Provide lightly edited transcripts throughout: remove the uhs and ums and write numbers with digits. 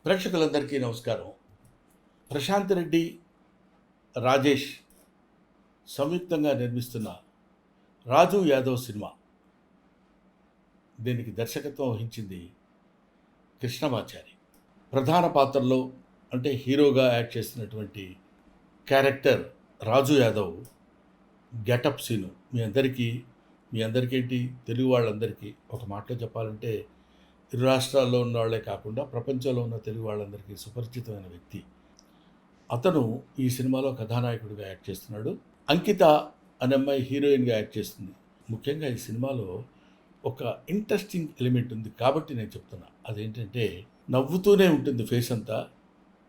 ప్రేక్షకులందరికీ నమస్కారం. ప్రశాంత్ రెడ్డి, రాజేష్ సంయుక్తంగా నిర్మిస్తున్న 'రాజు యాదవ్' సినిమా. దీనికి దర్శకత్వం వహించింది కృష్ణమాచారి. ప్రధాన పాత్రలో అంటే హీరోగా యాక్ట్ చేస్తున్నటువంటి క్యారెక్టర్ రాజు యాదవ్ గెటప్ సీను మీ అందరికేంటి తెలుగు వాళ్ళందరికీ ఒక మాటలో చెప్పాలంటే ఇరు రాష్ట్రాల్లో ఉన్న వాళ్ళే కాకుండా ప్రపంచంలో ఉన్న తెలుగు వాళ్ళందరికీ సుపరిచితమైన వ్యక్తి. అతను ఈ సినిమాలో కథానాయకుడిగా యాక్ట్ చేస్తున్నాడు. అంకిత అనే అమ్మాయి హీరోయిన్గా యాక్ట్ చేస్తుంది. ముఖ్యంగా ఈ సినిమాలో ఒక ఇంట్రెస్టింగ్ ఎలిమెంట్ ఉంది కాబట్టి నేను చెప్తున్నా. అదేంటంటే నవ్వుతూనే ఉంటుంది ఫేస్ అంతా.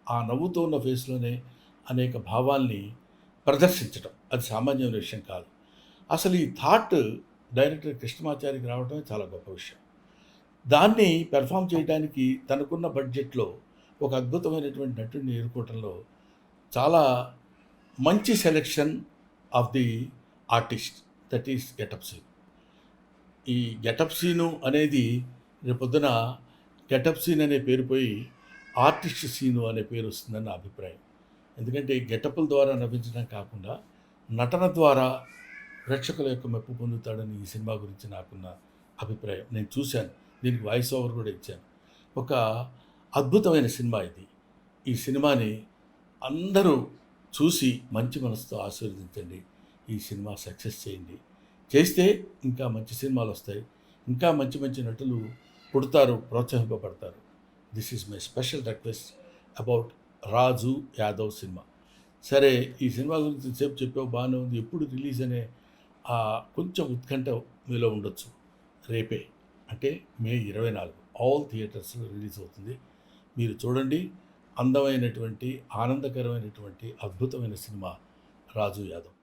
ఆ నవ్వుతూ ఉన్న ఫేస్లోనే అనేక భావాల్ని ప్రదర్శించడం అది సామాన్యమైన విషయం కాదు. అసలు ఈ థాట్ డైరెక్టర్ కృష్ణమాచారికి రావడమే చాలా గొప్ప విషయం. దాన్ని పెర్ఫామ్ చేయడానికి తనకున్న బడ్జెట్లో ఒక అద్భుతమైనటువంటి నటుడిని ఎన్నుకోవటంలో చాలా మంచి selection of the artist, that is getup scene. ఈ గెటప్ సీను అనేది రేపొద్దున గెటప్ సీన్ అనే పేరు పోయి ఆర్టిస్ట్ సీను అనే పేరు వస్తుందని నా అభిప్రాయం. ఎందుకంటే గెటప్ల ద్వారా నవ్వించడం కాకుండా నటన ద్వారా ప్రేక్షకుల యొక్క మెప్పు పొందుతాడని ఈ సినిమా గురించి నాకున్న అభిప్రాయం. నేను చూశాను, దీనికి వాయిస్ ఓవర్ కూడా ఇచ్చాను. ఒక అద్భుతమైన సినిమా ఇది. ఈ సినిమాని అందరూ చూసి మంచి మనసుతో ఆశీర్వదించండి. ఈ సినిమా సక్సెస్ చేయండి. చేస్తే ఇంకా మంచి సినిమాలు వస్తాయి, ఇంకా మంచి మంచి నటులు పుడతారు, ప్రోత్సహింపబడతారు. This is my special request about Raju Yadav cinema. సరే, ఈ సినిమా గురించి సేపు చెప్పావు, బాగానే ఉంది. ఎప్పుడు రిలీజ్ అనే కొంచెం ఉత్కంఠ మీలో ఉండొచ్చు. రేపే అంటే మే 24 ఆల్ థియేటర్స్లో రిలీజ్ అవుతుంది. మీరు చూడండి. అందమైనటువంటి, ఆనందకరమైనటువంటి, అద్భుతమైన సినిమా 'రాజు యాదవ్'.